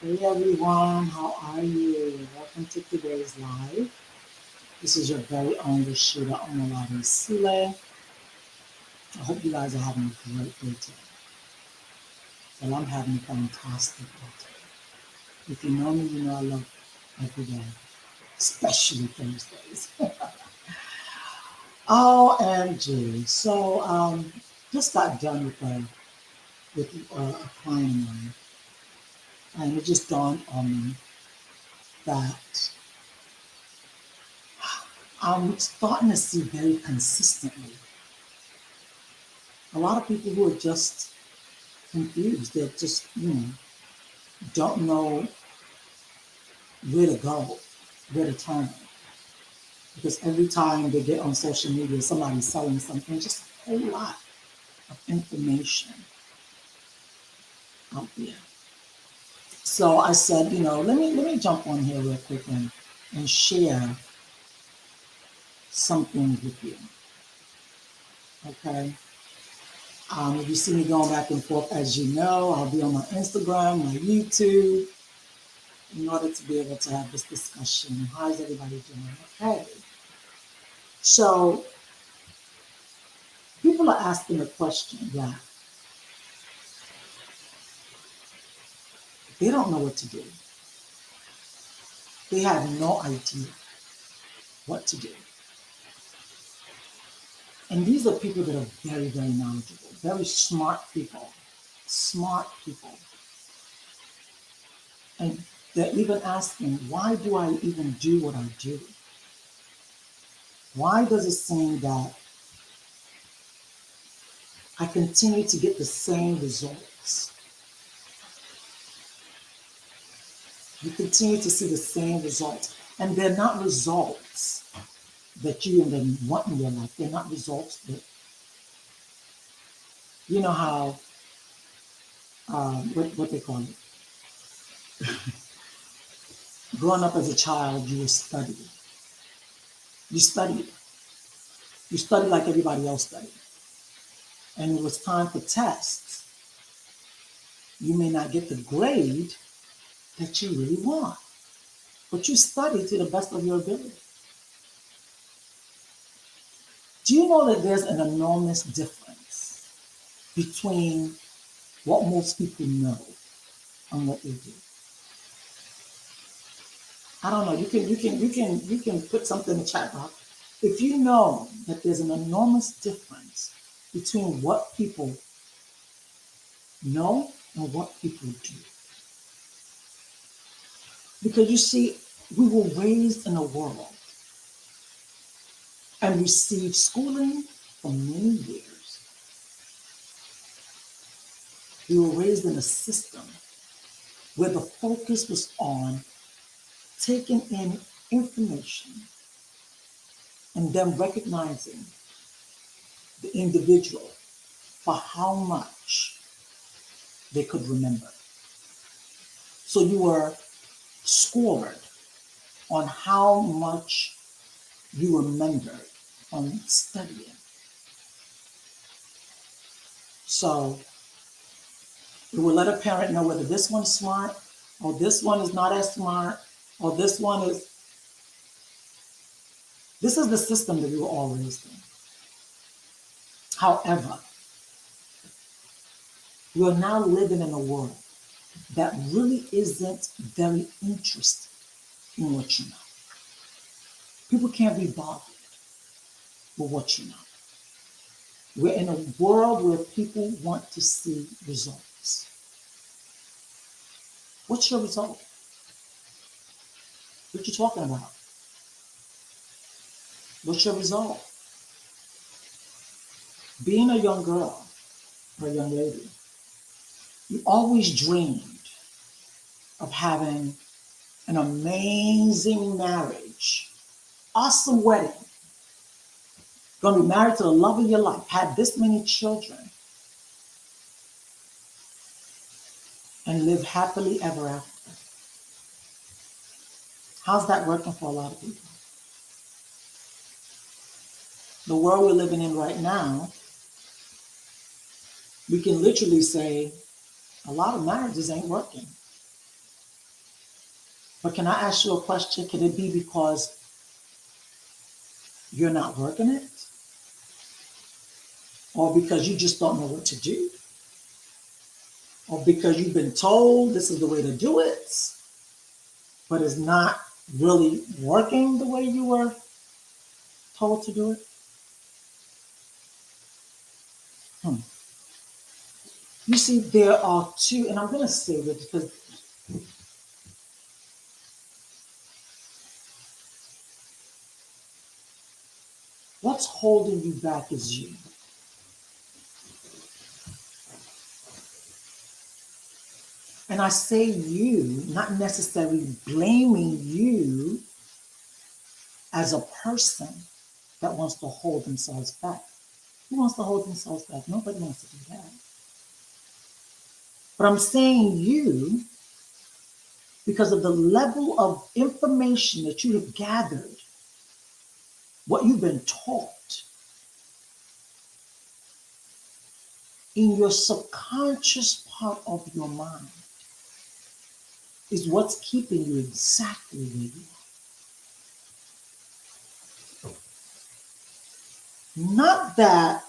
Hey everyone, how are you? Welcome to today's live. This is your very own Rashida Omalade Sule. I hope you guys are having a great day today. Well, I'm having a fantastic day today. If you know me, you know I love every day, especially Thursdays. OMG. Just got done with a client of mine, and it just dawned on me that I'm starting to see very consistently a lot of people who are just confused. They just, don't know where to go, where to turn. Because every time they get on social media, somebody's selling something, just a whole lot of information out there. So I said, let me jump on here real quick and share something with you. Okay. If you see me going back and forth, as you know, I'll be on my Instagram, my YouTube, in order to be able to have this discussion. How's everybody doing? Okay. So people are asking the question that they don't know what to do. They have no idea what to do. And these are people that are very, very knowledgeable, very smart people, smart people. And they're even asking, why do I even do what I do? Why does it seem that I continue to get the same results? You continue to see the same results. And they're not results that you even want in your life. They're not results that, you know how, what they call it. Growing up as a child, you were studying. You studied. You studied like everybody else studied. And it was time for tests. You may not get the grade that you really want, but you studied to the best of your ability. Do you know that there's an enormous difference between what most people know and what they do? I don't know. You can put something in the chat box. If you know that there's an enormous difference between what people know and what people do. Because you see, we were raised in a world and received schooling for many years. We were raised in a system where the focus was on taking in information and then recognizing the individual for how much they could remember. So you were scored on how much you remembered from studying. So it will let a parent know whether this one's smart or this one is not as smart or this one is. This is the system that we were all raised in. However, we are now living in a world that really isn't very interested in what you know. People can't be bothered with what you know. We're in a world where people want to see results. What's your result? What you talking about? What's your result? Being a young girl or a young lady, you always dreamed of having an amazing marriage, awesome wedding, going to be married to the love of your life, have this many children, and live happily ever after. How's that working for a lot of people? The world we're living in right now, we can literally say a lot of marriages ain't working. But can I ask you a question? Can it be because you're not working it? Or because you just don't know what to do? Or because you've been told this is the way to do it, but it's not really working the way you were told to do it? Hmm. You see, there are two, and I'm going to say this because what's holding you back is you. And I say you, not necessarily blaming you as a person that wants to hold themselves back. Who wants to hold themselves back? Nobody wants to do that. But I'm saying you because of the level of information that you have gathered, what you've been taught in your subconscious part of your mind is what's keeping you exactly where you are. Not that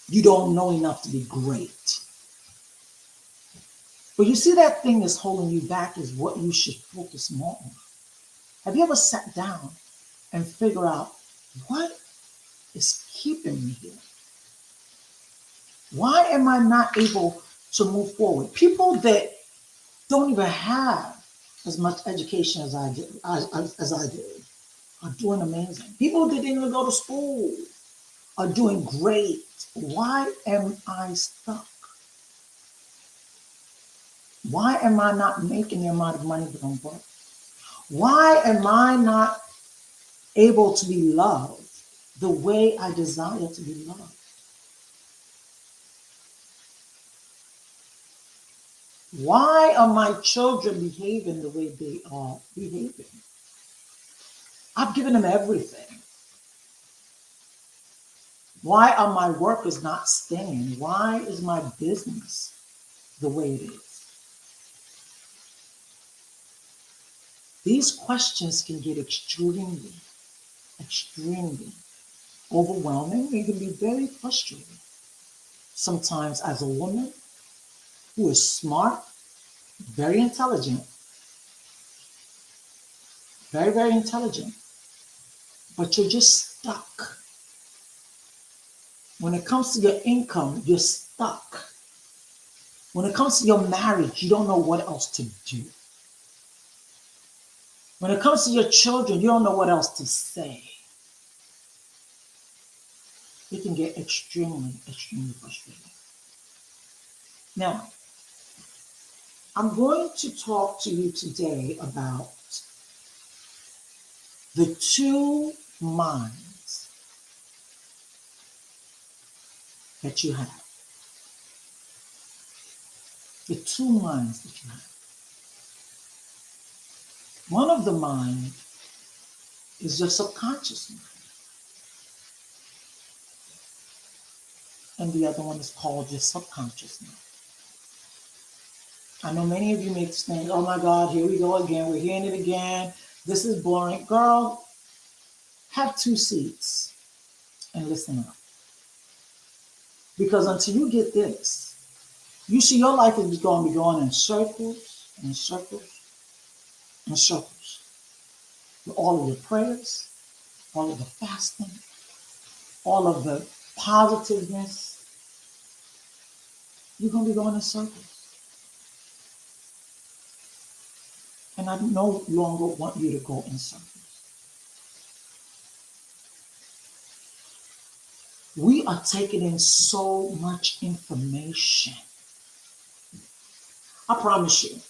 you don't know enough to be great. But you see, that thing that's holding you back is what you should focus more on. Have you ever sat down and figure out what is keeping me here? Why am I not able to move forward? People that don't even have as much education as I did, as I did, are doing amazing. People that didn't even go to school are doing great. Why am I stuck? Why am I not making the amount of money that I'm worth? Why am I not able to be loved the way I desire to be loved? Why are my children behaving the way they are behaving? I've given them everything. Why are my workers not staying? Why is my business the way it is? These questions can get extremely, extremely overwhelming. They can be very frustrating. Sometimes, as a woman who is smart, very intelligent, very, very intelligent, but you're just stuck. When it comes to your income, you're stuck. When it comes to your marriage, you don't know what else to do. When it comes to your children, you don't know what else to say. It can get extremely, extremely frustrating. Now, I'm going to talk to you today about the two minds that you have. The two minds that you have. One of the mind is your subconscious mind. And the other one is called your subconscious mind. I know many of you may think, oh my God, here we go again. We're hearing it again. This is boring. Girl, have two seats and listen up. Because until you get this, you see your life is going to be going in circles and circles and circles. With all of your prayers, all of the fasting, all of the positiveness, you're going to be going in circles. And I no longer want you to go in circles. We are taking in so much information. I promise you.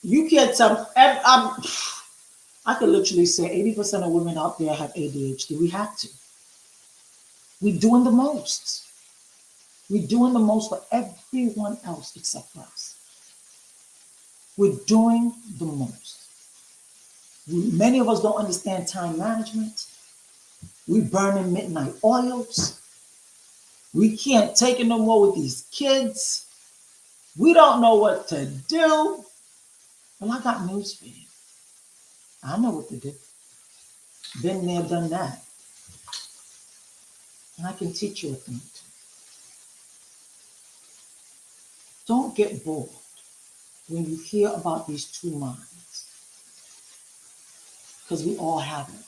You can't tell. I could literally say 80% of women out there have ADHD. We have to. We're doing the most. We're doing the most for everyone else except for us. We're doing the most. Many of us don't understand time management. We're burning midnight oils. We can't take it no more with these kids. We don't know what to do. Well, I got news for you. I know what to do. Been there, done that. And I can teach you a thing too. Don't get bored when you hear about these two minds, because we all have it.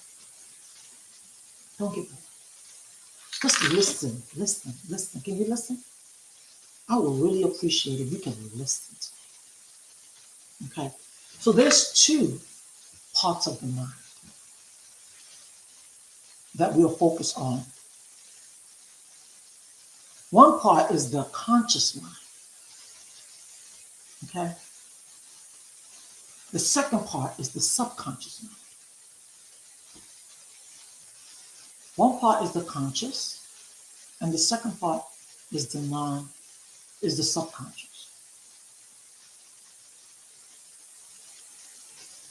Don't get bored. Just listen, listen, listen. Can you listen? I would really appreciate if you can listen to me. Okay? So there's two parts of the mind that we'll focus on. One part is the conscious mind. Okay? The second part is the subconscious mind. One part is the conscious, and the second part is the subconscious.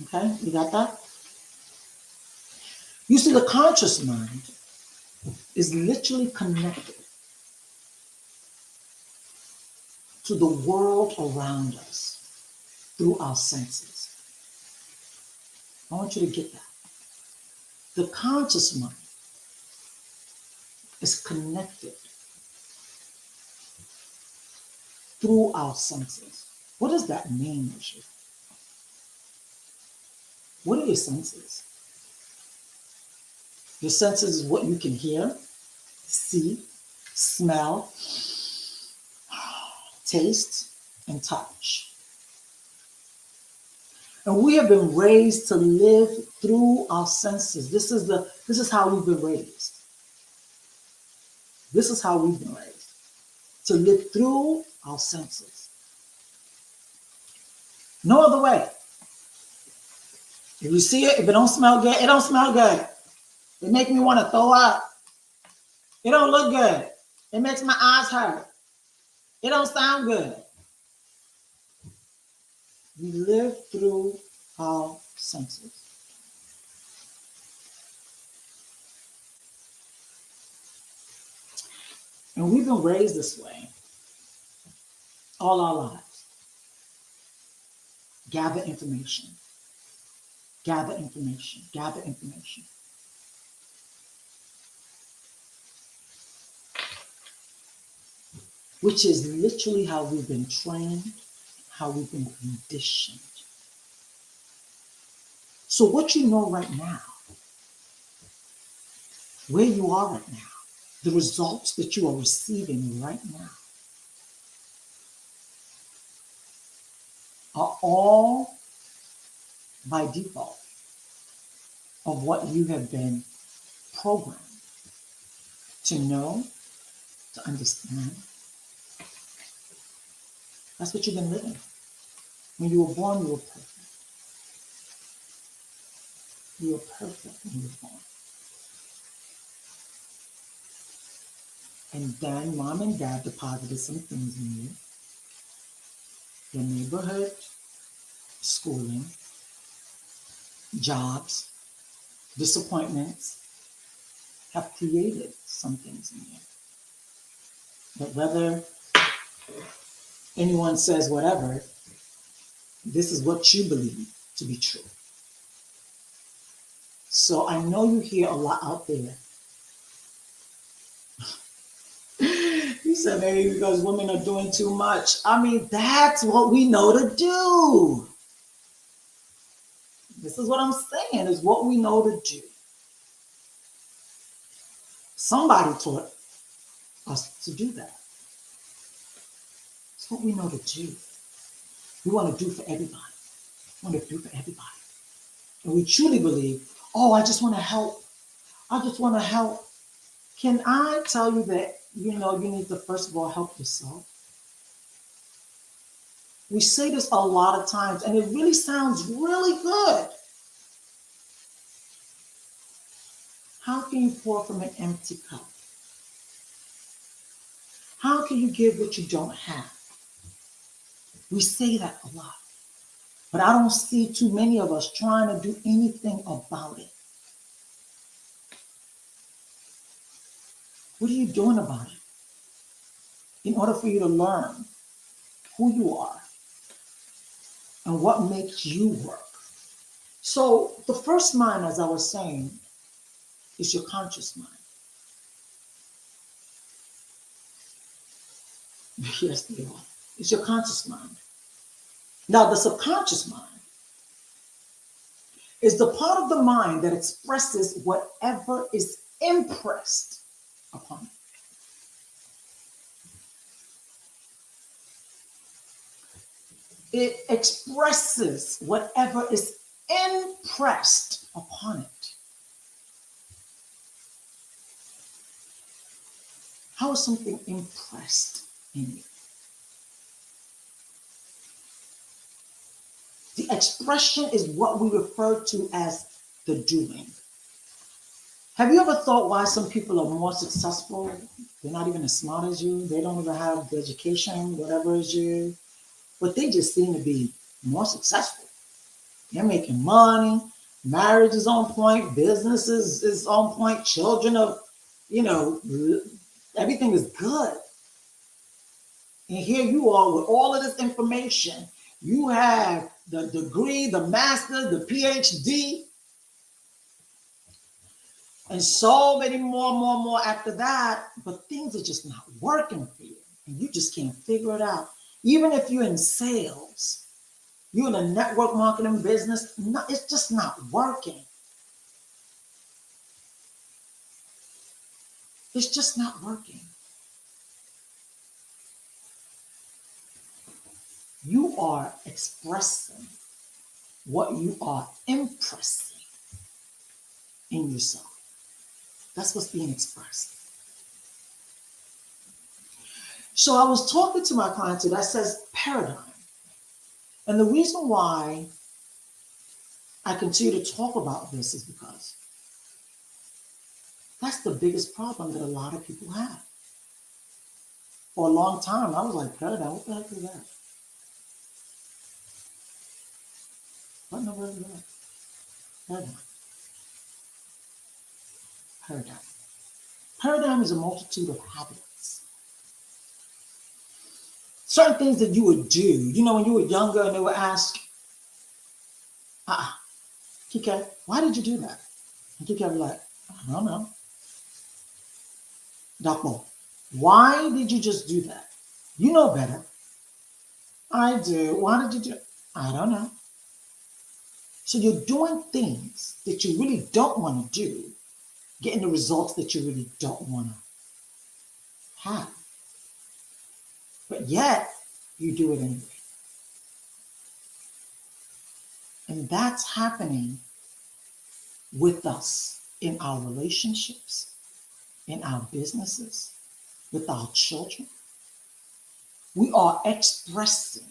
Okay, you got that? You see, the conscious mind is literally connected to the world around us through our senses. I want you to get that. The conscious mind is connected through our senses. What does that mean, Moshe? What are your senses? Your senses is what you can hear, see, smell, taste, and touch. And we have been raised to live through our senses. This is how we've been raised. This is how we've been raised. To live through our senses. No other way. If you see it, if it don't smell good, it don't smell good. It makes me want to throw up. It don't look good. It makes my eyes hurt. It don't sound good. We live through our senses. And we've been raised this way all our lives. Gather information. Gather information. Gather information. Which is literally how we've been trained, how we've been conditioned. So what you know right now, where you are right now, the results that you are receiving right now are all by default of what you have been programmed to know, to understand. That's what you've been living. When you were born, you were perfect. You were perfect when you were born. And then mom and dad deposited some things in you. Your neighborhood, schooling, jobs, disappointments have created some things in you. But whether anyone says whatever, this is what you believe to be true. So I know you hear a lot out there. You said maybe because women are doing too much. I mean, that's what we know to do. This is what I'm saying, is what we know to do. Somebody taught us to do that. It's what we know to do. We want to do for everybody. We want to do for everybody. And we truly believe, oh, I just want to help. I just want to help. Can I tell you that, you need to first of all help yourself? We say this a lot of times, and it really sounds really good. How can you pour from an empty cup? How can you give what you don't have? We say that a lot. But I don't see too many of us trying to do anything about it. What are you doing about it? In order for you to learn who you are and what makes you work, So the first mind, as I was saying, is your conscious mind. Yes, they are. It's your conscious mind. Now, the subconscious mind is the part of the mind that expresses whatever is impressed upon it. It expresses whatever is impressed upon it. How is something impressed in you? The expression is what we refer to as the doing. Have you ever thought why some people are more successful? They're not even as smart as you. They don't even have the education, whatever as you, but they just seem to be more successful. They're making money. Marriage is on point. Business is on point. Children are, you know, everything is good. And here you are with all of this information. You have the degree, the master, the PhD, and so many more after that. But things are just not working for you. And you just can't figure it out. Even if you're in sales, you're in a network marketing business, no, it's just not working. It's just not working. You are expressing what you are impressing in yourself. That's what's being expressed. So I was talking to my client today that says paradigm. And the reason why I continue to talk about this is because that's the biggest problem that a lot of people have. For a long time, I was like, paradigm, what the heck is that? What in the world is that? Paradigm. Paradigm. Paradigm is a multitude of habits. Certain things that you would do. You know, when you were younger and they would ask, Kike, why did you do that? And Kike would be like, I don't know. Dapo, why did you just do that? You know better. I do. Why did you do it? I don't know. So you're doing things that you really don't want to do, getting the results that you really don't want to have. But yet, you do it anyway. And that's happening with us in our relationships, in our businesses, with our children. We are expressing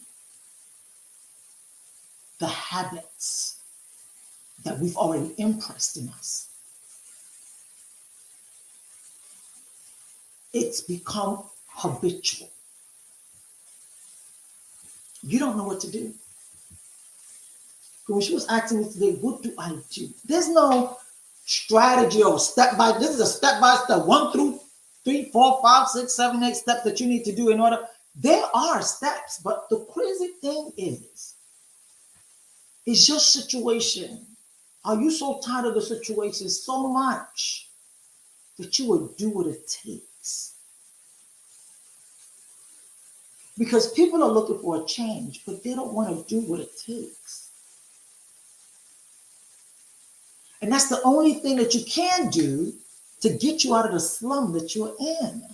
the habits that we've already impressed in us. It's become habitual. You don't know what to do. When she was asking me today, what do I do? There's no strategy or step by. This is a step by step, 1 through 3, 4, 5, 6, 7, 8 steps that you need to do in order. There are steps, but the crazy thing is your situation. Are you so tired of the situation so much that you would do what it takes? Because people are looking for a change, but they don't want to do what it takes. And that's the only thing that you can do to get you out of the slum that you're in.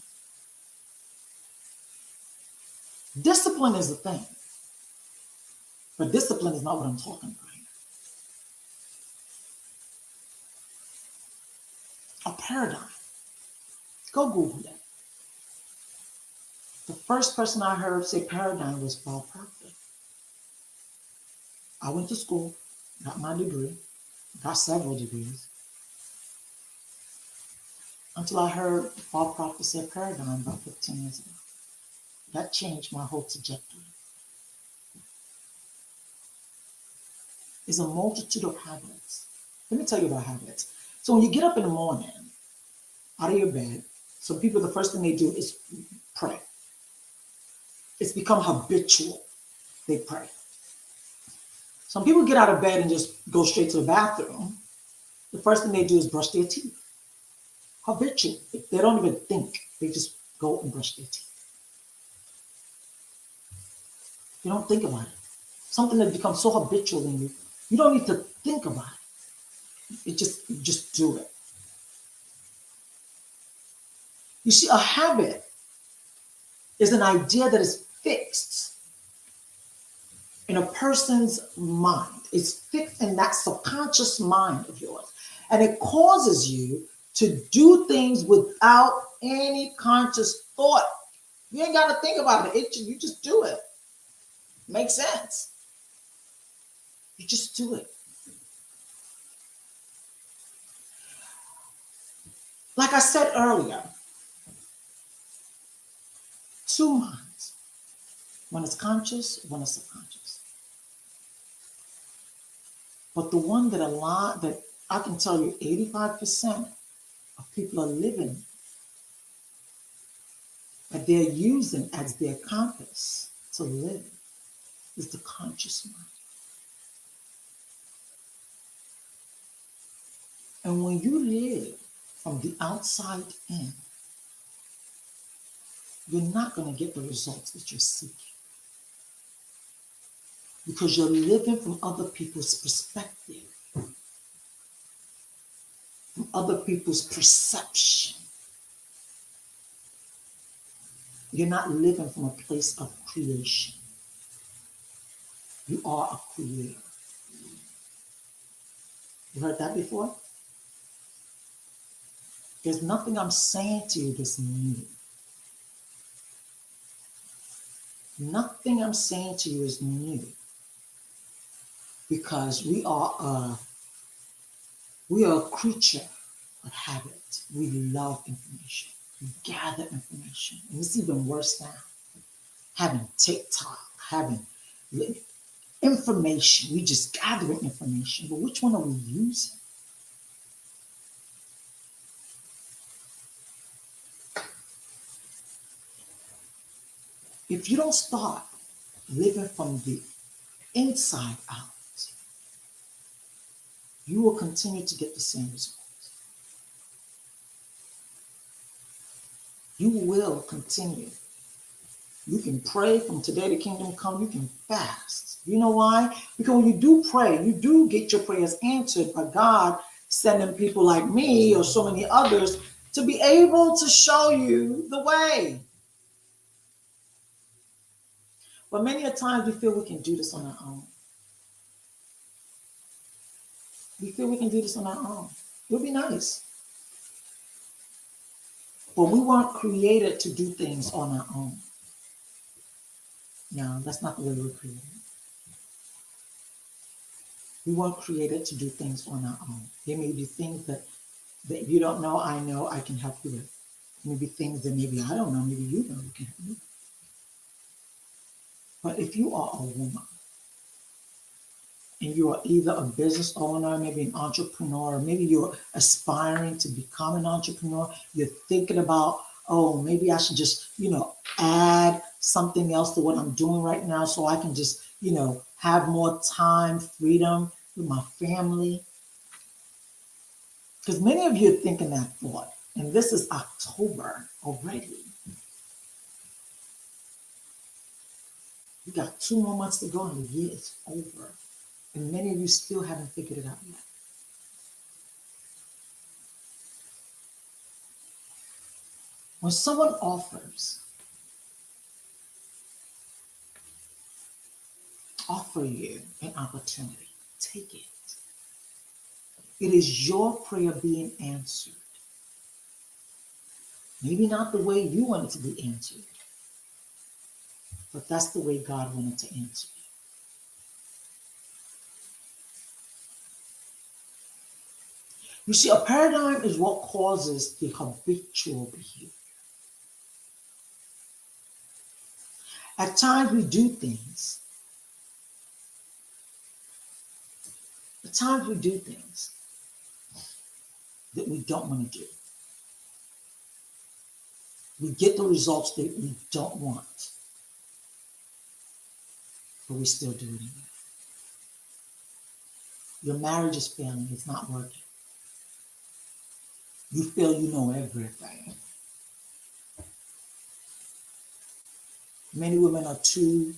Discipline is the thing. But discipline is not what I'm talking about here. A paradigm. Go Google that. The first person I heard say paradigm was Bob Proctor. I went to school, got my degree, got several degrees, until I heard Bob Proctor say paradigm about 15 years ago. That changed my whole trajectory. It's a multitude of habits. Let me tell you about habits. So when you get up in the morning, out of your bed, some people, the first thing they do is pray. It's become habitual. They pray. Some people get out of bed and just go straight to the bathroom. The first thing they do is brush their teeth. Habitual. They don't even think. They just go and brush their teeth. You don't think about it. Something that becomes so habitual in you, you don't need to think about it. You just do it. You see, a habit is an idea that is fixed in a person's mind. It's fixed in that subconscious mind of yours. And it causes you to do things without any conscious thought. You ain't got to think about it. You just do it. Makes sense. You just do it. Like I said earlier, two minds. One is conscious, one is subconscious. But the one that I can tell you 85% of people are living, that they're using as their compass to live, is the conscious mind. And when you live from the outside in, you're not going to get the results that you're seeking. Because you're living from other people's perspective, from other people's perception. You're not living from a place of creation. You are a creator. You heard that before? There's nothing I'm saying to you that's new. Nothing I'm saying to you is new. Because we are a creature of habit. We love information. We gather information. And it's even worse now. Having TikTok, having information. We just gathering information. But which one are we using? If you don't start living from the inside out, you will continue to get the same results. You will continue. You can pray from today to kingdom come. You can fast. You know why? Because when you do pray, you do get your prayers answered by God sending people like me or so many others to be able to show you the way. But many a times we feel we can do this on our own. We feel we can do this on our own. It would be nice. But we weren't created to do things on our own. No, that's not the way we're created. We weren't created to do things on our own. There may be things that you don't know, I can help you with. Maybe things that maybe I don't know, maybe you know, you can help me with. But if you are a woman and you are either a business owner, maybe an entrepreneur, or maybe you're aspiring to become an entrepreneur, you're thinking about, oh, maybe I should just, add something else to what I'm doing right now so I can just, have more time, freedom with my family. Because many of you are thinking that thought, and this is October already. You got 2 more months to go and the year is over. And many of you still haven't figured it out yet. When someone offers you an opportunity, take it. It is your prayer being answered. Maybe not the way you want it to be answered, but that's the way God wanted to answer it. You see, a paradigm is what causes the habitual behavior. At times we do things. That we don't want to do. We get the results that we don't want, but we still do it anyway. Your marriage is failing. It's not working. You feel you know everything. Many women are too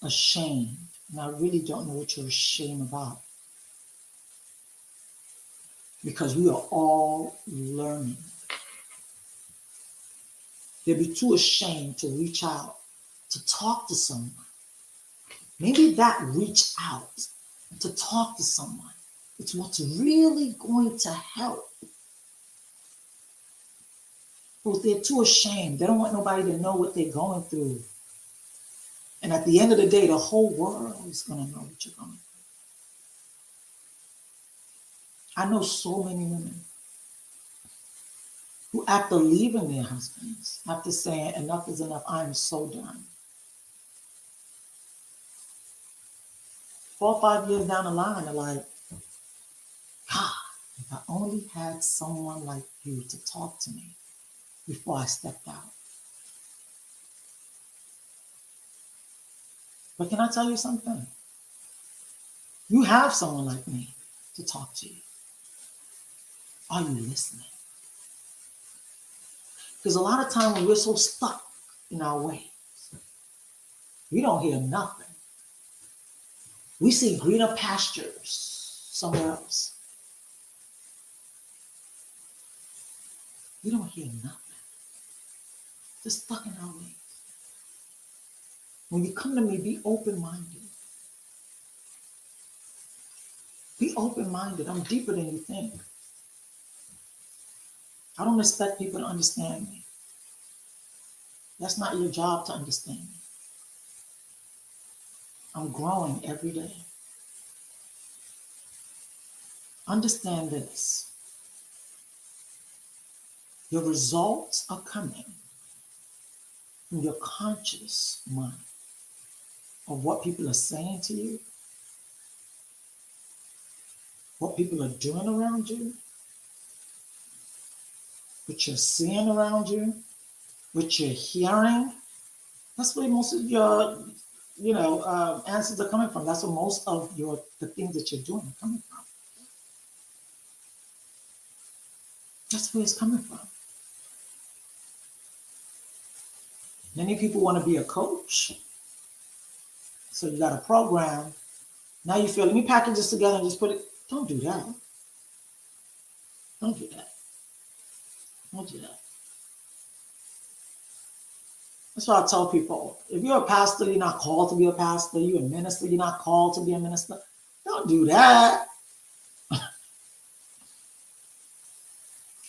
ashamed, and I really don't know what you're ashamed about, because we are all learning. They'll be too ashamed to reach out, to talk to someone. Maybe that reach out to talk to someone, it's what's really going to help. But they're too ashamed. They don't want nobody to know what they're going through. And at the end of the day, the whole world is going to know what you're going through. I know so many women who, after leaving their husbands, after saying enough is enough, I am so done, 4 or 5 years down the line, they're like, God, if I only had someone like you to talk to me before I stepped out. But can I tell you something? You have someone like me to talk to you. Are you listening? Because a lot of times when we're so stuck in our ways, we don't hear nothing. We see greener pastures somewhere else. We don't hear nothing. Just stuck in our ways. When you come to me, be open-minded. Be open-minded. I'm deeper than you think. I don't expect people to understand me. That's not your job to understand me. I'm growing every day. Understand this. Your results are coming from your conscious mind of what people are saying to you, what people are doing around you, what you're seeing around you, what you're hearing. That's where most of your, answers are coming from. That's where most of the things that you're doing are coming from. That's where it's coming from. Many people want to be a coach. So you got a program. Now you feel, let me package this together and just put it. Don't do that. Don't do that. Don't do that. That's why I tell people, if you're a pastor, you're not called to be a pastor. You're a minister, you're not called to be a minister. Don't do that.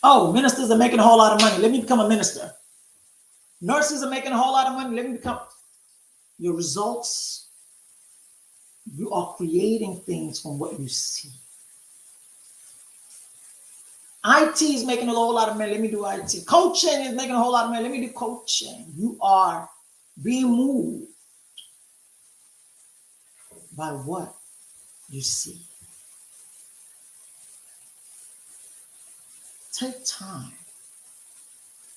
Oh, ministers are making a whole lot of money. Let me become a minister. Nurses are making a whole lot of money. Let me become. Your results, you are creating things from what you see. IT is making a whole lot of money. Let me do IT. Coaching is making a whole lot of money. Let me do coaching. You are being moved by what you see. Take time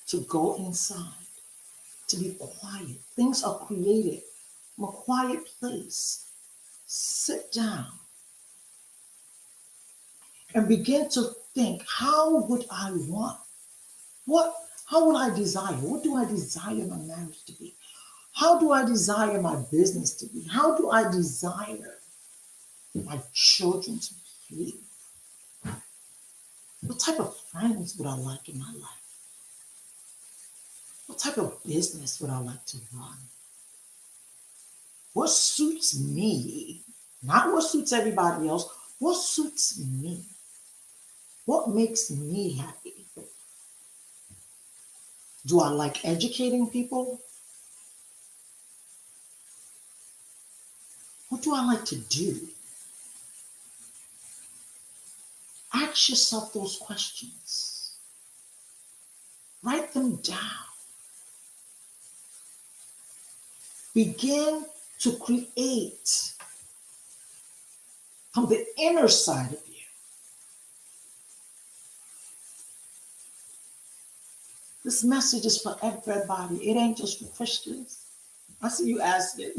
to go inside, to be quiet. Things are created from a quiet place. Sit down and begin to think, how would I want? How would I desire? What do I desire my marriage to be? How do I desire my business to be? How do I desire my children to be? What type of friends would I like in my life? What type of business would I like to run? What suits me? Not what suits everybody else. What suits me? What makes me happy? Do I like educating people? What do I like to do? Ask yourself those questions. Write them down. Begin to create from the inner side of you. This message is for everybody. It ain't just for Christians. I see you asking.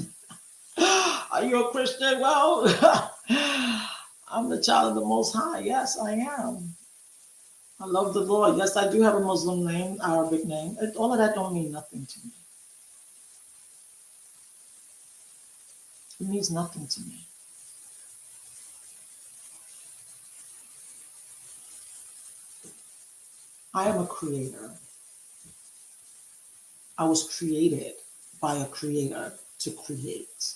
Are you a Christian? Well, I'm the child of the Most High. Yes, I am. I love the Lord. Yes, I do have a Muslim name, Arabic name. All of that don't mean nothing to me. It means nothing to me. I am a creator. I was created by a creator to create.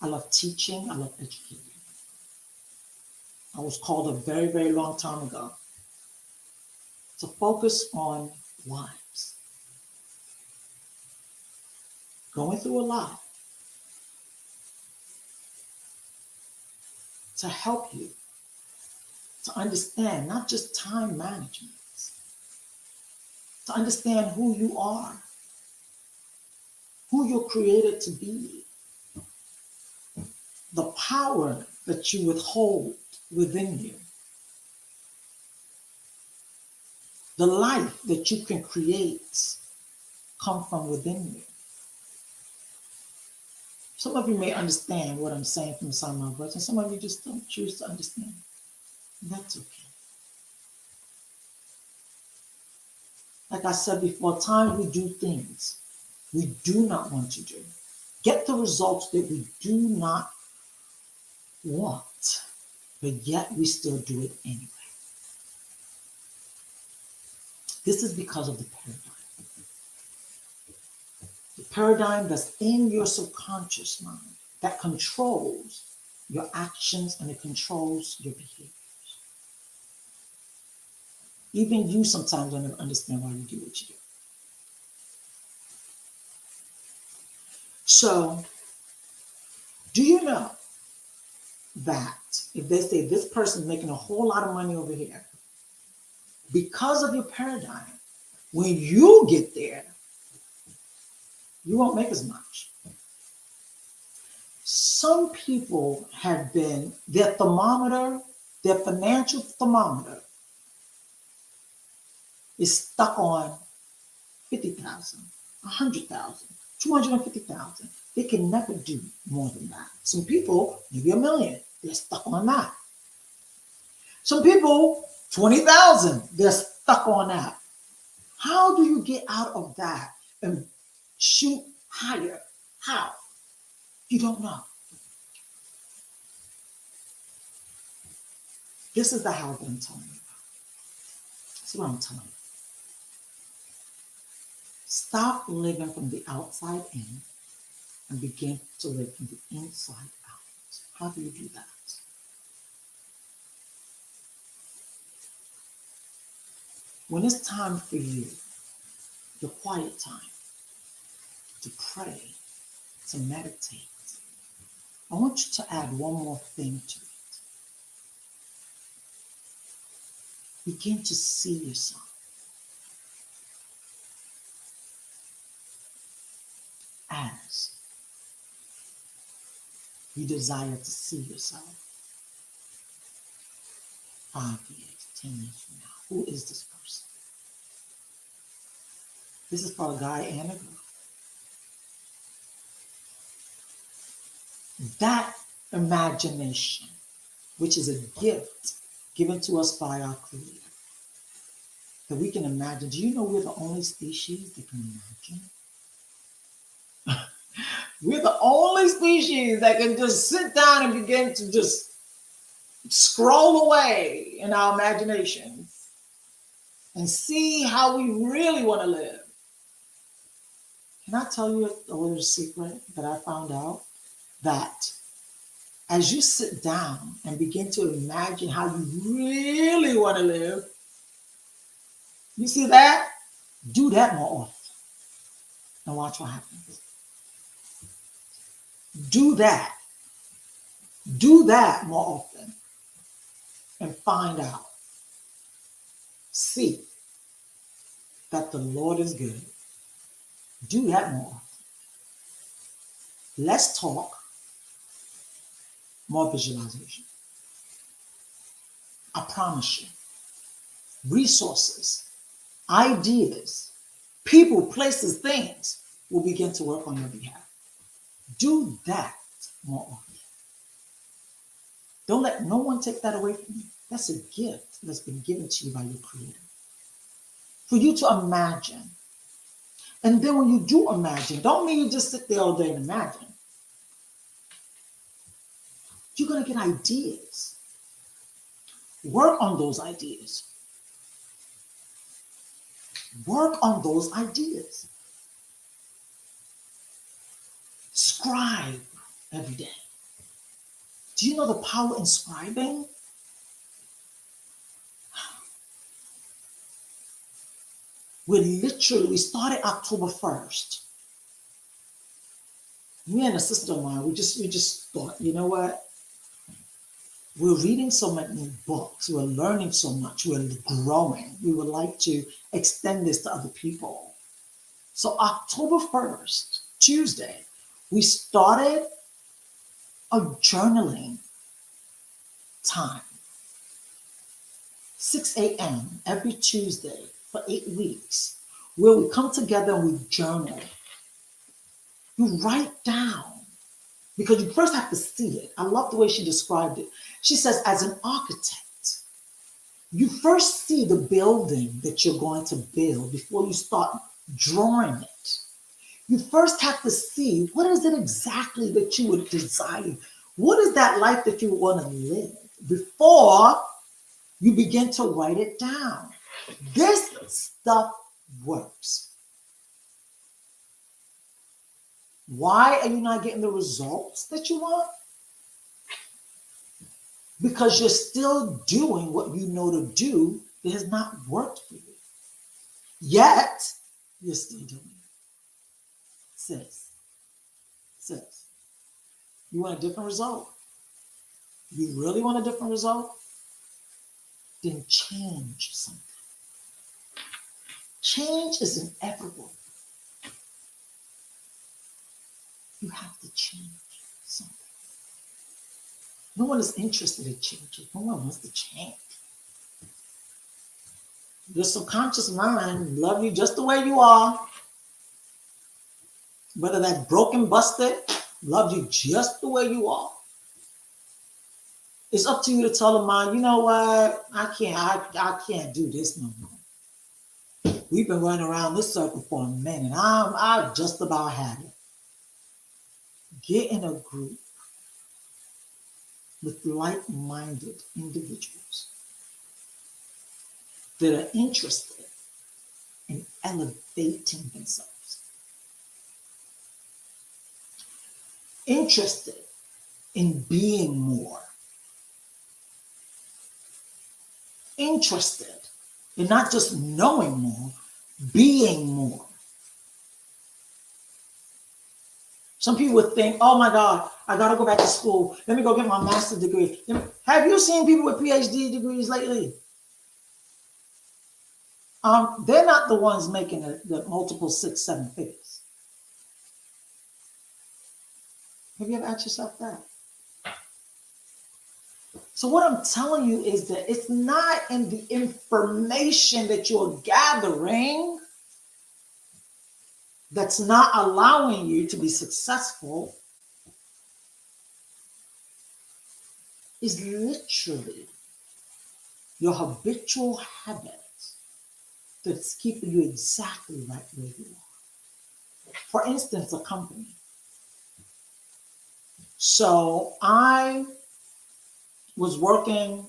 I love teaching. I love educating. I was called a very, very long time ago to focus on lives. Going through a lot to help you to understand not just time management, to understand who you are, who you're created to be, the power that you withhold within you, the life that you can create come from within you. Some of you may understand what I'm saying from the side of my voice, and some of you just don't choose to understand. That's okay. Like I said before, time we do things we do not want to do, get the results that we do not want, but yet we still do it anyway. This is because of the paradigm. The paradigm that's in your subconscious mind that controls your actions and it controls your behaviors. Even you sometimes don't understand why you do what you do. So, do you know that if they say this person's making a whole lot of money over here, because of your paradigm, when you get there, you won't make as much. Some people have been, their thermometer, their financial thermometer is stuck on 50,000, 100,000, 250,000. They can never do more than that. Some people, maybe $1 million, they're stuck on that. Some people, 20,000, they're stuck on that. How do you get out of that and shoot higher? How? You don't know. This is the how that I'm telling you about. This is what I'm telling you. Stop living from the outside in and begin to live from the inside out. How do you do that? When it's time for you, your quiet time, to pray, to meditate, I want you to add one more thing to it. Begin to see yourself as you desire to see yourself 5 years, 10 years from now. Who is this person? This is for a guy and a girl. That imagination, which is a gift given to us by our Creator, that we can imagine. Do you know we're the only species that can imagine? We're the only species that can just sit down and begin to just scroll away in our imaginations and see how we really want to live. Can I tell you a little secret that I found out? That as you sit down and begin to imagine how you really want to live, you see that? Do that more often and watch what happens. Do that. Do that more often and find out. See that the Lord is good. Do that more often. Less talk, more visualization. I promise you. Resources, ideas, people, places, things will begin to work on your behalf. Do that more often. Don't let no one take that away from you. That's a gift that's been given to you by your Creator. For you to imagine. And then when you do imagine, don't mean you just sit there all day and imagine. You're going to get ideas. Work on those ideas. Work on those ideas. Scribe every day. Do you know the power in scribing? We started October 1st. Me and a sister of mine, we just thought, you know what? We're reading so many books, we're learning so much, we're growing. We would like to extend this to other people. So October 1st, Tuesday, we started a journaling time. 6 a.m. every Tuesday for 8 weeks, where we come together and we journal. You write down, because you first have to see it. I love the way she described it. She says, as an architect, you first see the building that you're going to build before you start drawing it. You first have to see, what is it exactly that you would desire? What is that life that you want to live before you begin to write it down? This stuff works. Why are you not getting the results that you want? Because you're still doing what you know to do that has not worked for you. Yet, you're still doing it. Sis, you want a different result? You really want a different result? Then change something. Change is inevitable. You have to change something. No one is interested in changing. No one wants to change. Your subconscious mind love you just the way you are. Whether that's broken, busted, loves you just the way you are. It's up to you to tell the mind, you know what? I can't do this no more. We've been running around this circle for a minute. I've just about had it. Get in a group with like-minded individuals that are interested in elevating themselves, interested in being more, interested in not just knowing more, being more. Some people would think, oh my God, I got to go back to school. Let me go get my master's degree. Have you seen people with PhD degrees lately? They're not the ones making the multiple 6, 7 figures. Have you ever asked yourself that? So what I'm telling you is that it's not in the information that you're gathering that's not allowing you to be successful. Is literally your habitual habits that's keeping you exactly right where you are. For instance, a company. So I was working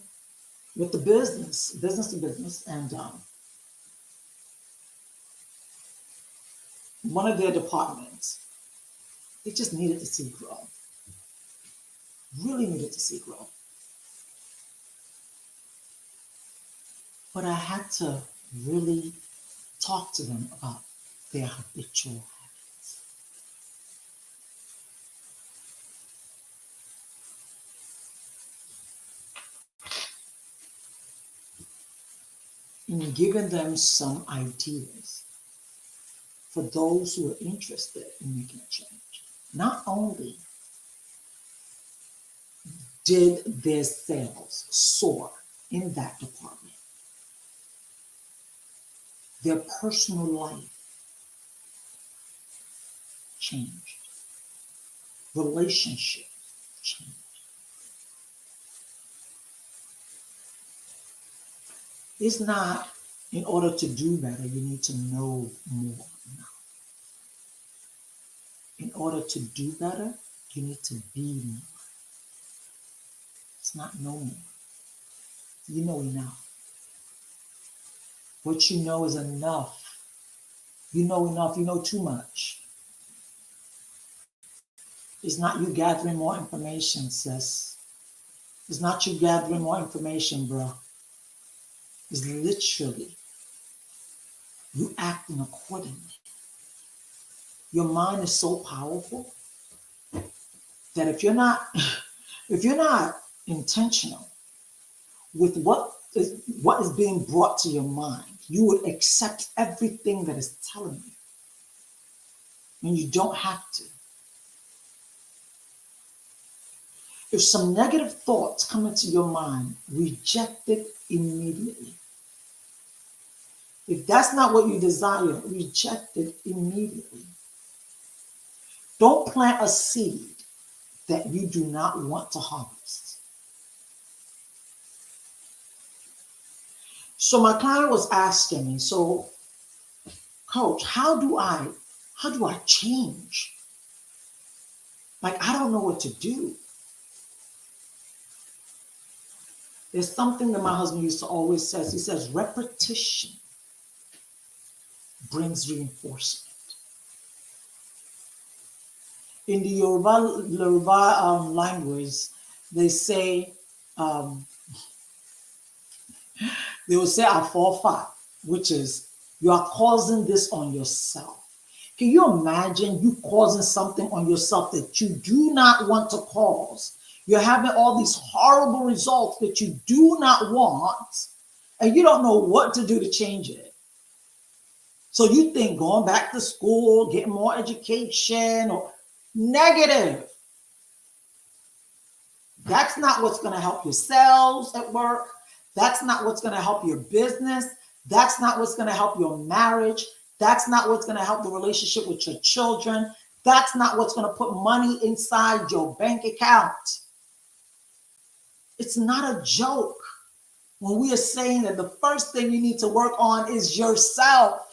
with the business to business, and one of their departments, they just needed to see growth. Really needed to see growth. But I had to really talk to them about their habitual habits. And giving them some ideas for those who are interested in making a change. Not only did their sales soar in that department, their personal life changed. relationship change. It's not in order to do better, you need to know more. No. In order to do better, you need to be more. It's not know more. You know enough. What you know is enough. You know enough, you know too much. It's not you gathering more information, sis. It's not you gathering more information, bro. It's literally you acting accordingly. Your mind is so powerful that if you're not intentional with what is being brought to your mind, you would accept everything that is telling you. And you don't have to. If some negative thoughts come into your mind, reject it immediately. If that's not what you desire, reject it immediately. Don't plant a seed that you do not want to harvest. So my client was asking me, so coach, how do I change? Like, I don't know what to do. There's something that my husband used to always say. He says, repetition brings reinforcement. In the Yoruba language, they say, they will say afofa, which is you are causing this on yourself. Can you imagine you causing something on yourself that you do not want to cause? You're having all these horrible results that you do not want, and you don't know what to do to change it. So you think going back to school, getting more education, or negative. That's not what's going to help your sales at work. That's not what's going to help your business. That's not what's going to help your marriage. That's not what's going to help the relationship with your children. That's not what's going to put money inside your bank account. It's not a joke when we are saying that the first thing you need to work on is yourself.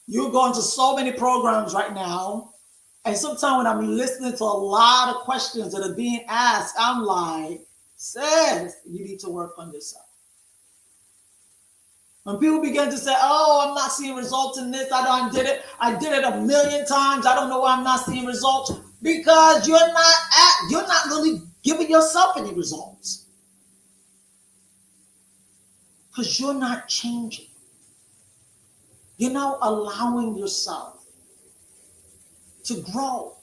You're going to so many programs right now. And sometimes when I'm listening to a lot of questions that are being asked, I'm like, sis, you need to work on yourself. When people begin to say, oh, I'm not seeing results in this, I did it a million times, I don't know why I'm not seeing results, because you're not really giving yourself any results. Because you're not changing. You're not allowing yourself to grow.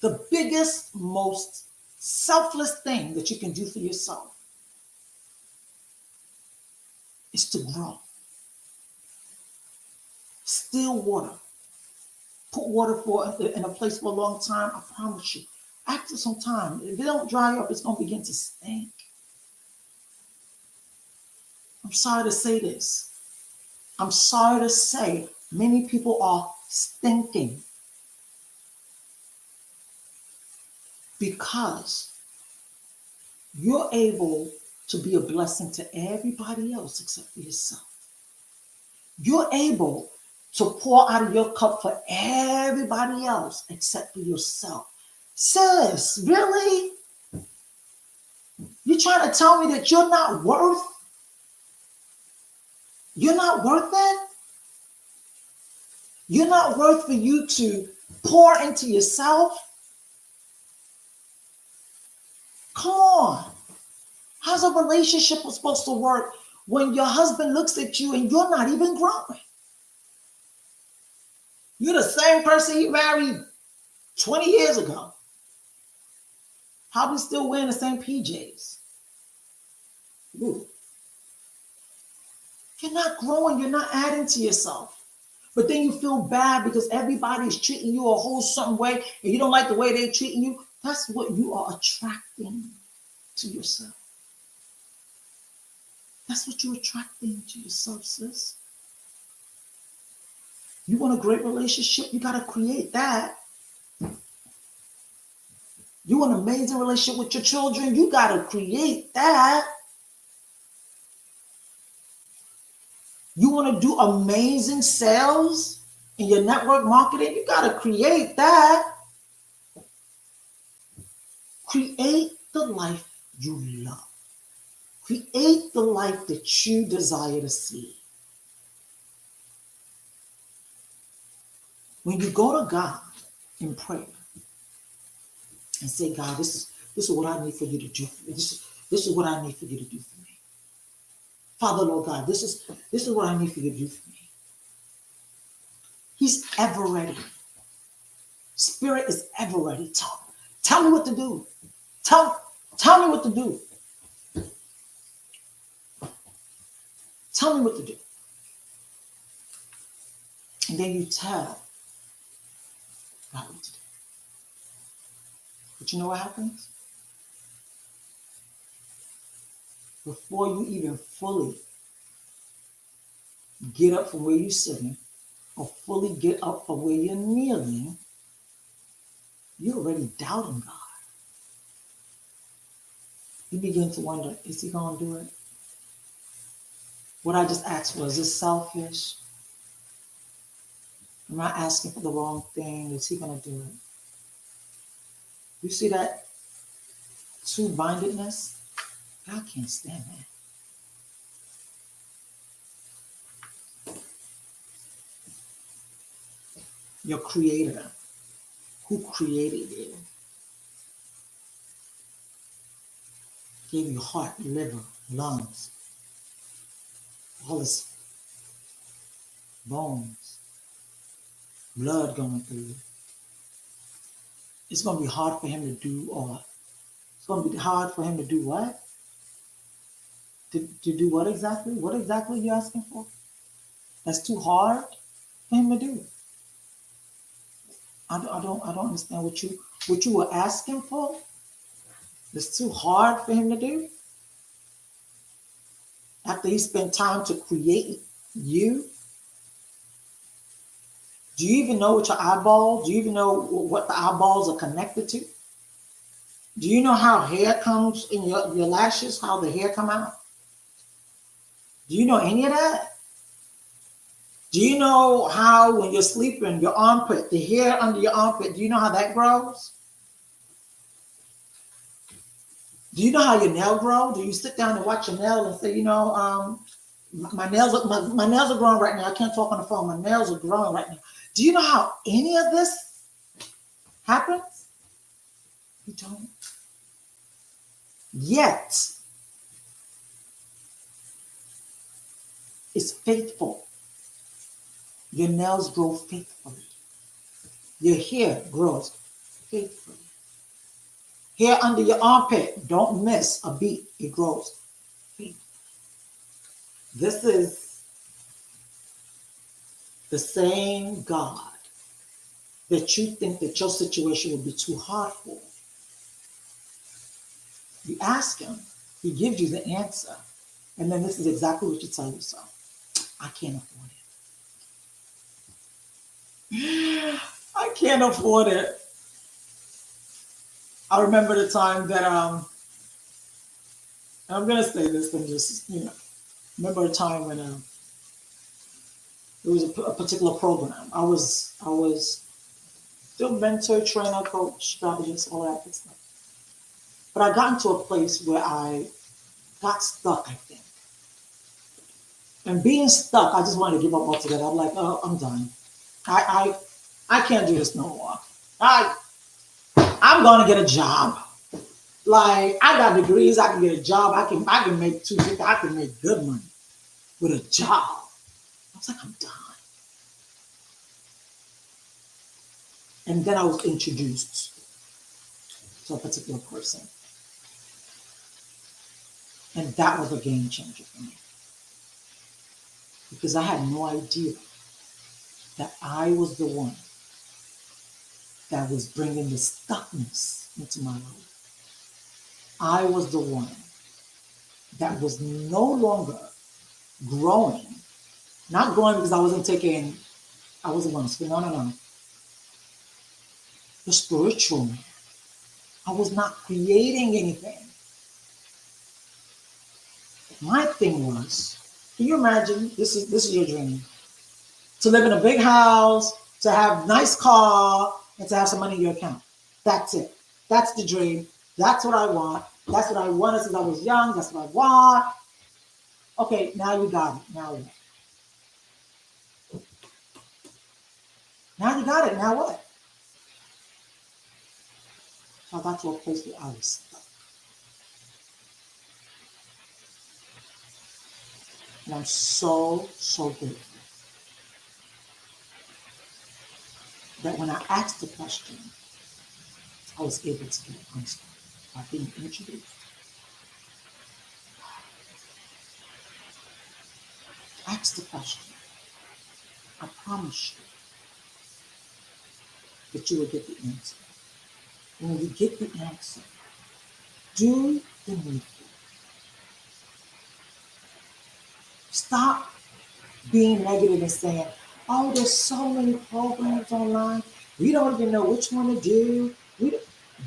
The biggest, most selfless thing that you can do for yourself is to grow. Still water. Put water in a place for a long time, I promise you. After some time, if it don't dry up, it's going to begin to stink. I'm sorry to say this. I'm sorry to say many people are stinking because you're able to be a blessing to everybody else except for yourself. You're able to pour out of your cup for everybody else except for yourself. Sis, really? You're trying to tell me that you're not worth it? You're not worth for you to pour into yourself? Come on. How's a relationship supposed to work when your husband looks at you and you're not even growing? You're the same person he married 20 years ago. Probably still wearing the same PJs. Ooh. You're not growing. You're not adding to yourself. But then you feel bad because everybody's treating you a whole certain way and you don't like the way they're treating you. That's what you are attracting to yourself. That's what you're attracting to yourself, sis. You want a great relationship? You got to create that. You want an amazing relationship with your children? You got to create that. You want to do amazing sales in your network marketing? You got to create that. Create the life you love. Create the life that you desire to see. When you go to God in prayer and say, God, this is what I need for you to do for me. This is what I need for you to do for me. Father, Lord God, this is what I need for you to do for me. He's ever ready. Spirit is ever ready. Tell me what to do. Tell me what to do. Tell me what to do. And then you tell God what to do. But you know what happens? Before you even fully get up from where you're sitting or fully get up from where you're kneeling, you're already doubting God. You begin to wonder, is he going to do it? What I just asked for, is this selfish? Am I asking for the wrong thing? Is he going to do it? You see that two-mindedness? God can't stand that. Your creator, who created you, gave you heart, liver, lungs, all this bones, blood going through you. It's going to be hard for him to do all. It's going to be hard for him to do what? To do what exactly? What exactly are you asking for? That's too hard for him to do. I don't understand what you were asking for. It's too hard for him to do. After he spent time to create you. Do you even know what your eyeballs? Do you even know what the eyeballs are connected to? Do you know how hair comes in your lashes? How the hair come out? Do you know any of that? Do you know how when you're sleeping, your armpit, the hair under your armpit, do you know how that grows? Do you know how your nail grow? Do you sit down and watch your nail and say, my nails are growing right now. I can't talk on the phone. My nails are growing right now. Do you know how any of this happens? You don't. Yet, it's faithful. Your nails grow faithfully. Your hair grows faithfully. Hair under your armpit, don't miss a beat. It grows faithfully. This is the same God that you think that your situation would be too hard for. You ask him, he gives you the answer. And then this is exactly what you tell yourself. I can't afford it. I can't afford it. I remember the time that, and I'm going to say this and just, remember a time when there was a particular program. I was still mentor, trainer, coach, strategist, all that good stuff. But I got into a place where I got stuck, I think. And being stuck, I just wanted to give up altogether. I'm like, oh, I'm done. I can't do this no more. I'm gonna get a job. Like, I got degrees, I can get a job, I can make $250, I can make good money with a job. I was like, I'm done. And then I was introduced to a particular person. And that was a game changer for me. Because I had no idea that I was the one that was bringing the stuckness into my life. I was the one that was no longer growing. Not growing because I wasn't taking I wasn't going to school. No, no, no. The spiritual man. I was not creating anything. My thing was, can you imagine? This is your dream. To live in a big house, to have nice car, and to have some money in your account. That's it. That's the dream. That's what I want. That's what I wanted since I was young. That's what I want. Okay, now you got it. Now what? Now you got it. Now what? So I got to a place where I was stuck. And I'm so grateful that when I asked the question, I was able to get answered by being introduced. Ask the question. I promise you that you will get the answer. And when you get the answer, do the needful. Stop being negative and saying, oh, there's so many programs online. We don't even know which one to do.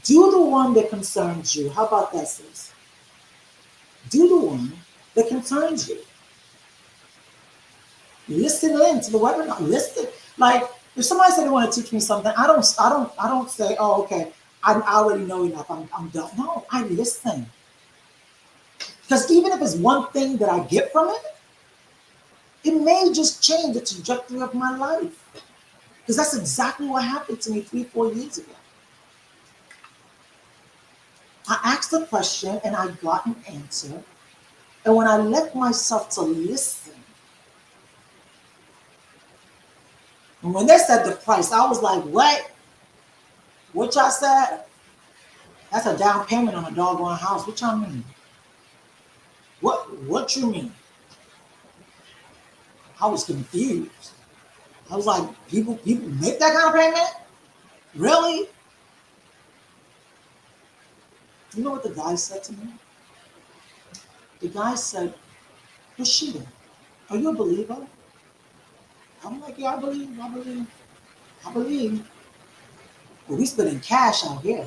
Do the one that concerns you. How about that, sis? Do the one that concerns you. Listen in to the webinar. Listen. Like if somebody said they want to teach me something, I don't say, oh, okay, I already know enough. I'm done. No, I listen. Because even if it's one thing that I get from it, it may just change the trajectory of my life. Because that's exactly what happened to me 3-4 years ago. I asked a question and I got an answer. And when I left myself to listen, and when they said the price, I was like, what? What y'all said? That's a down payment on a doggone house. What y'all mean? What you mean? I was confused. I was like, people make that kind of payment? Really? You know what the guy said to me? The guy said, Rashida, are you a believer? I'm like, yeah, I believe. But we spending cash out here.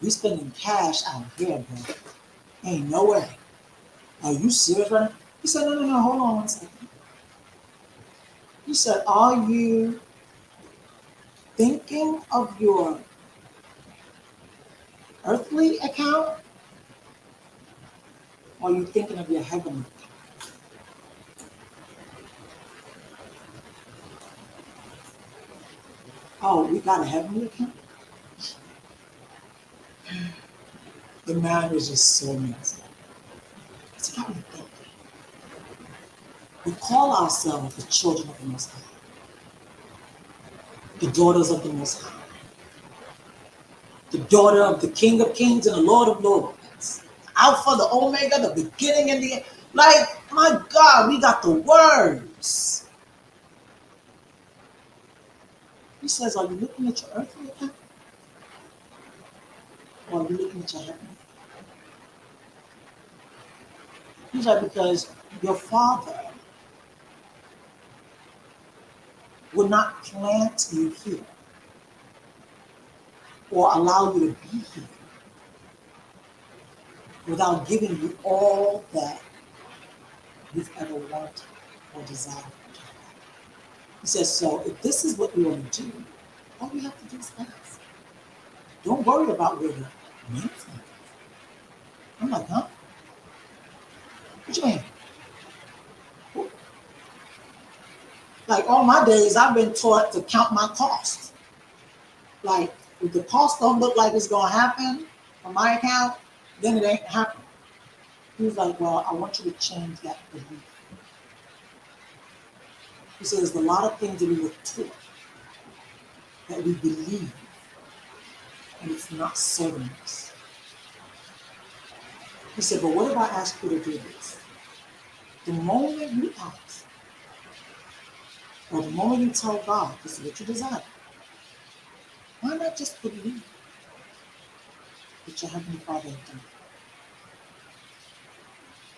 We spending cash out here, bro. Ain't no way. Are you serious right now? He said, no, hold on one second. He said, are you thinking of your earthly account? Or are you thinking of your heavenly account? Oh, we got a heavenly account? The man was just so messed up. It's got me thinking. We call ourselves the children of the Most High, the daughters of the Most High, the daughter of the King of Kings and the Lord of Lords, Alpha, the Omega, the beginning and the end. Like, my God, we got the words. He says, are you looking at your earthly account? Or are you looking at your heavenly? He's like, because your father would not plant you here or allow you to be here without giving you all that you've ever wanted or desired. He says, so if this is what you want to do, all you have to do is ask. Don't worry about where the money's from. I'm like, huh? What you mean? Like all my days, I've been taught to count my costs. Like if the cost don't look like it's gonna happen on my account, then it ain't happening. He was like, well, I want you to change that belief. He says there's a lot of things that we were taught that we believe, and it's not serving us. He said, but what if I ask you to do this? The moment you ask, or the moment you tell God this is what you desire, why not just believe that your Heavenly Father has done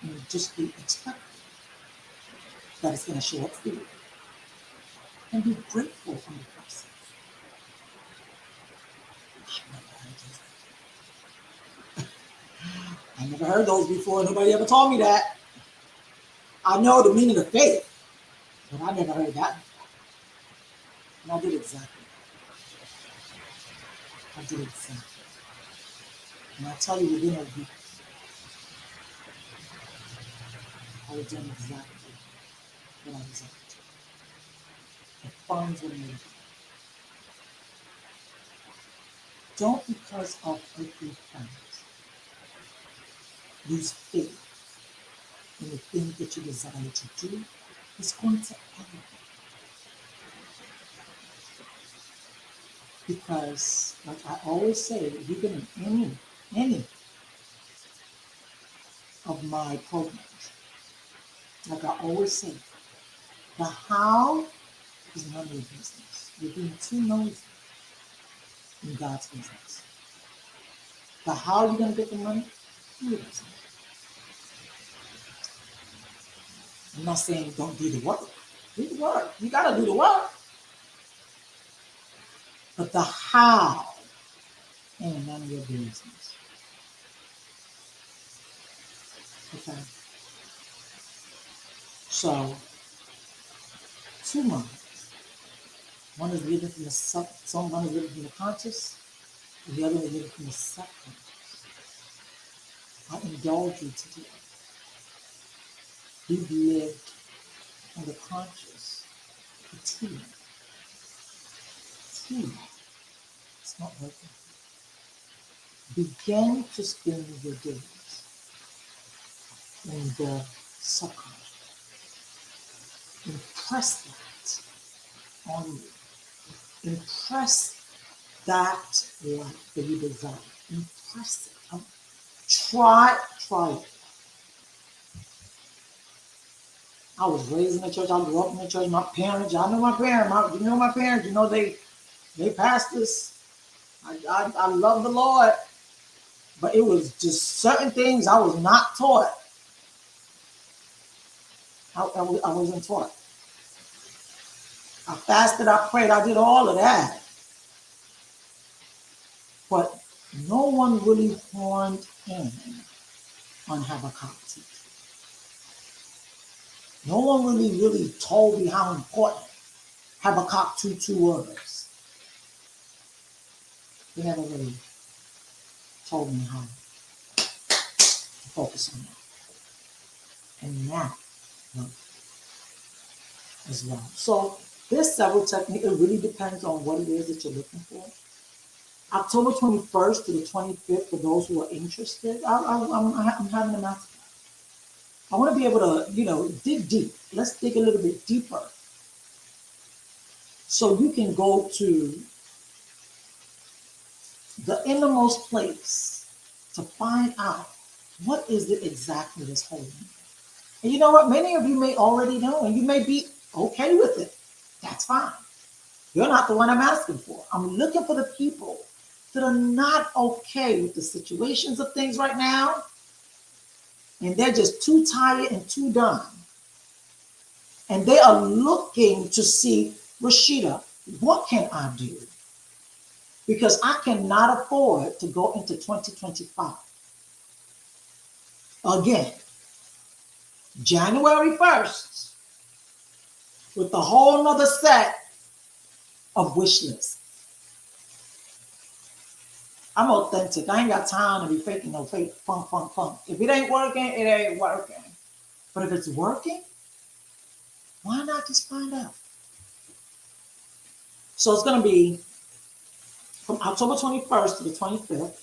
it? And just be expecting that it's going to show up for you. and be grateful from the process. I never heard those before. Nobody ever told me that. I know the meaning of faith, but I never heard that before. And I did exactly. I did exactly. And I tell you, within a week, I was doing exactly what I desired. The funds were made. Don't, because of earthly things, lose faith in the things that you desire to do. It's going to elevate. Because, like I always say, if you've been in any of my programs, like I always say, the how is none of your business. You're being too nosy in God's business. The how you're going to get the money, your business. I'm not saying don't do the work. Do the work. You got to do the work. But the how ain't none of your business. Okay? So, 2 minds. One is living from the someone is living from the conscious, and the other is living from the subconscious. I indulge you today. You've lived from the conscious for too long. Too long. It's not working. Begin to spend your days in the subconscious. Impress that on you. Impress that life that you desire. Impress it. Try it. I was raised in the church. I grew up in the church. My parents, y'all know my parents. You know my parents. You know they pastors. I love the Lord, but it was just certain things I was not taught. I wasn't taught. I fasted. I prayed. I did all of that, but no one really horned in on Habakkuk 2. No one really told me how important Habakkuk 2:2 was. They never really told me how to focus on that. And that as well. So there's several techniques. It really depends on what it is that you're looking for. October 21st to the 25th, for those who are interested, I'm having a masterclass. I want to be able to, dig deep. Let's dig a little bit deeper. So you can go to the innermost place to find out what is it exactly that's holding you. And you know what? Many of you may already know, and you may be okay with it. That's fine. You're not the one I'm asking for. I'm looking for the people that are not okay with the situations of things right now, and they're just too tired and too done. And they are looking to see, Rashida, what can I do? Because I cannot afford to go into 2025. Again, January 1st, with a whole nother set of wish lists. I'm authentic. I ain't got time to be faking no fake funk. If it ain't working, it ain't working. But if it's working, why not just find out? So it's going to be from October 21st to the 25th.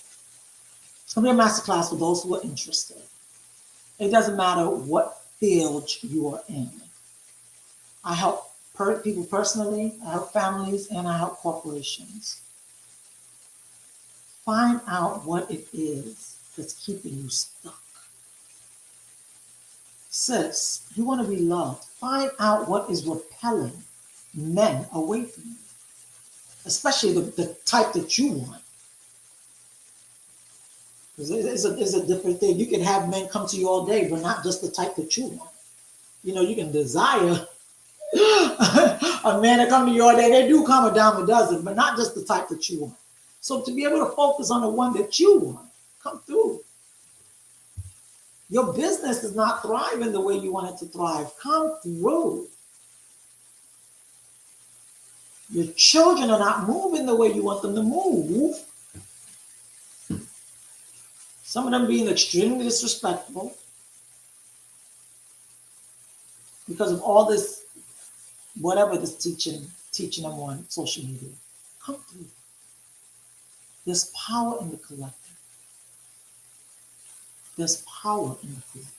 It's going to be a masterclass for those who are interested. It doesn't matter what field you are in. I help people personally, I help families, and I help corporations. Find out what it is that's keeping you stuck. Sis, you want to be loved. Find out what is repelling men away from you, especially the type that you want. Because it's a different thing. You can have men come to you all day, but not just the type that you want. You can desire A man that come to your day, they do come a dime a dozen, but not just the type that you want. So to be able to focus on the one that you want, come through. Your business is not thriving the way you want it to thrive. Come through. Your children are not moving the way you want them to move. Some of them being extremely disrespectful because of all this, whatever this teaching them on social media. Come through. There's power in the collective. There's power in the collective.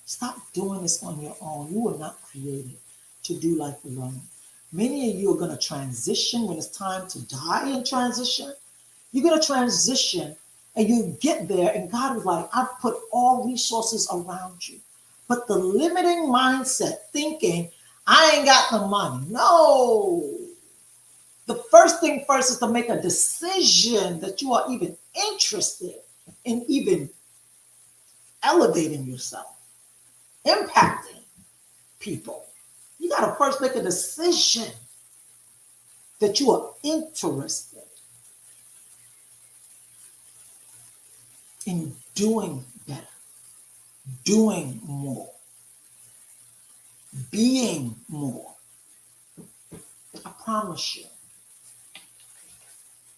Stop doing this on your own. You were not created to do life alone. Many of you are going to transition when it's time to die and transition. You're going to transition and you get there and God is like, I've put all resources around you. But the limiting mindset thinking, I ain't got the money. No. The first thing first is to make a decision that you are even interested in even elevating yourself, impacting people. You got to first make a decision that you are interested in doing better, doing more, being more. I promise you.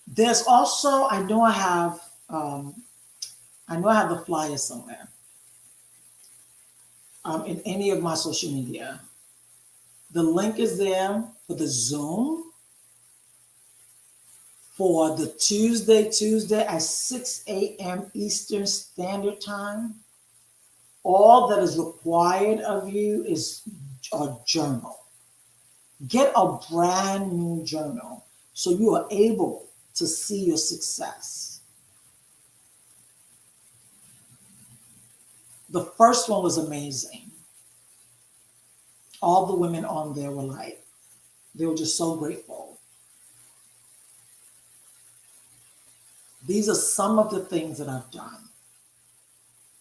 There's also, I know I have the flyer somewhere in any of my social media. The link is there for the Zoom for the Tuesday at 6 a.m. Eastern Standard Time. All that is required of you is a journal. Get a brand new journal so you are able to see your success. The first one was amazing. All the women on there were like, they were just so grateful. These are some of the things that I've done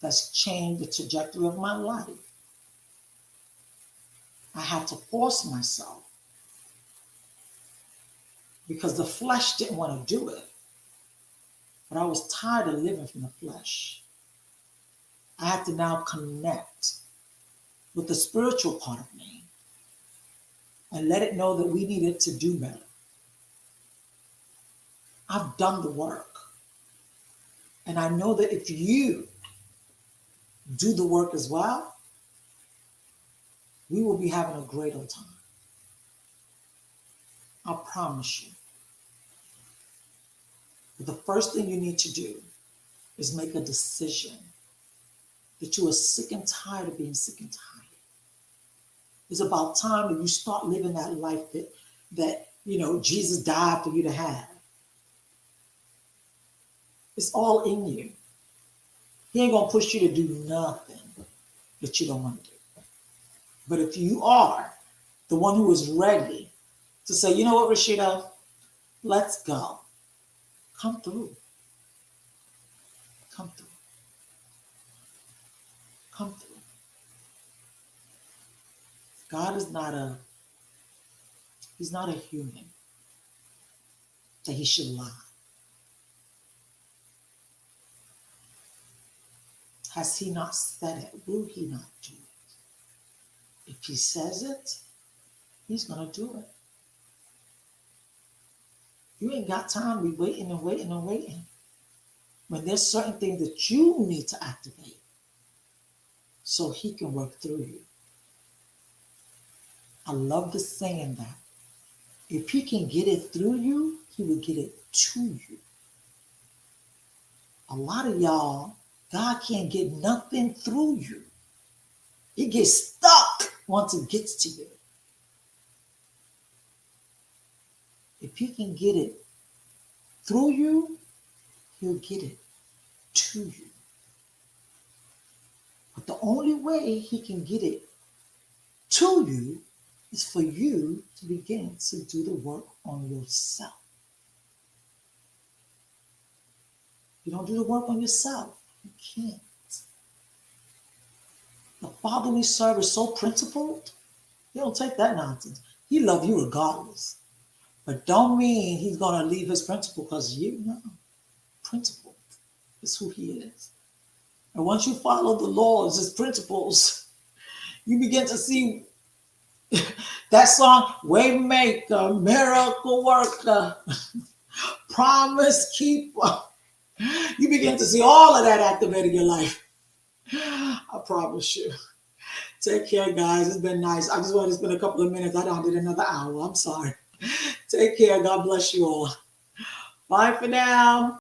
that's changed the trajectory of my life. I had to force myself because the flesh didn't want to do it. But I was tired of living from the flesh. I had to now connect with the spiritual part of me and let it know that we needed to do better. I've done the work. And I know that if you do the work as well, we will be having a great old time. I promise you. But the first thing you need to do is make a decision that you are sick and tired of being sick and tired. It's about time that you start living that life that Jesus died for you to have. It's all in you. He ain't gonna push you to do nothing that you don't want to do. But if you are the one who is ready to say, you know what, Rashida, let's go. Come through. Come through. Come through. God is he's not a human that he should lie. Has he not said it? Will he not do it? If he says it, he's going to do it. You ain't got time to be waiting and waiting and waiting. When there's certain things that you need to activate so he can work through you. I love the saying that if he can get it through you, he will get it to you. A lot of y'all, God can't get nothing through you. It gets stuck once it gets to you. If he can get it through you, he'll get it to you. But the only way he can get it to you is for you to begin to do the work on yourself. You don't do the work on yourself, you can't. The Father we serve is so principled. He don't take that nonsense. He love you regardless. But don't mean he's gonna leave his principle because you know principle is who he is. And once you follow the laws, his principles, you begin to see that song, Waymaker, Miracle Worker, Promise Keeper. You begin to see all of that activating your life. I promise you. Take care, guys. It's been nice. I just wanted to spend a couple of minutes. I done did another hour. I'm sorry. Take care. God bless you all. Bye for now.